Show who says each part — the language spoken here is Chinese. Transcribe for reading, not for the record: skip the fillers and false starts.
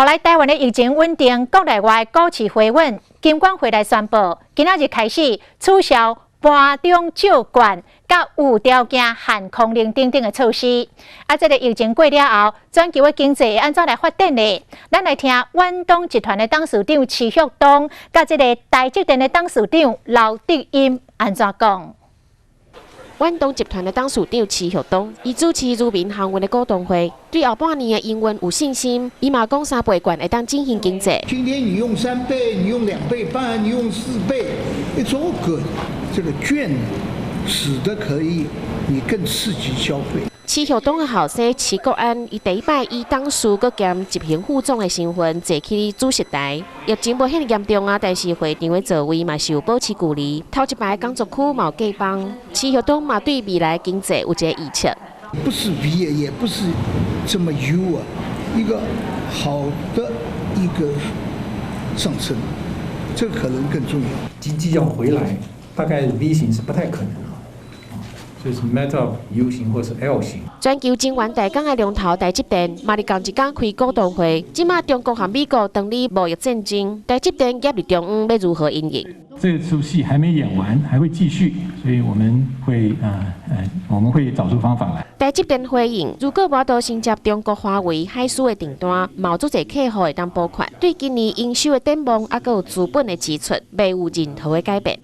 Speaker 1: 后来台湾的疫情稳定，国内外股市回稳，金管会来宣布，今仔日开始取消盘中借券、甲无条件限空令等等的措施。这个疫情过了后，全球的经济会安怎来发展呢？咱来听远东集团的董事长徐旭东，甲这个台积电的董事长刘德音安怎讲？
Speaker 2: 远东集团的董事长徐旭东，伊主持裕民航运的股东会，对后半年的营运有信心。伊嘛讲3倍券会当振兴经济。
Speaker 3: 今天你用3倍，你用2倍半，你用4倍 ，it's all good。这个券使得可以你更刺激消费。
Speaker 2: 徐旭东的后生徐国安，伊第一摆以董事佮兼执行副总的身份坐去主席台。疫情无遐严重啊，但是会场的座位嘛是有保持距离。头一排工作区嘛有隔板。徐旭东嘛对未来经济有一个预测。
Speaker 3: 不是 V， 也不是这么 U 啊，一个好的一个上升，这个可能更重要。
Speaker 4: 经济要回来，大概 V 型是不太可能。就是 Meta U 型或是 L 型。
Speaker 2: 全球晶圆代工的龙头台积电，马日刚一天开股东会，即马中国和美国当立贸易战争，台积电夹入中央要如何应应？
Speaker 5: 这出戏还没演完，还会继续，所以我们会找出方法来。
Speaker 2: 台积电回应，如果无多承接中国华为海思的订单，毛足侪客户会当补款，对今年营收的展望，还有资本的支出，未有任何的改变。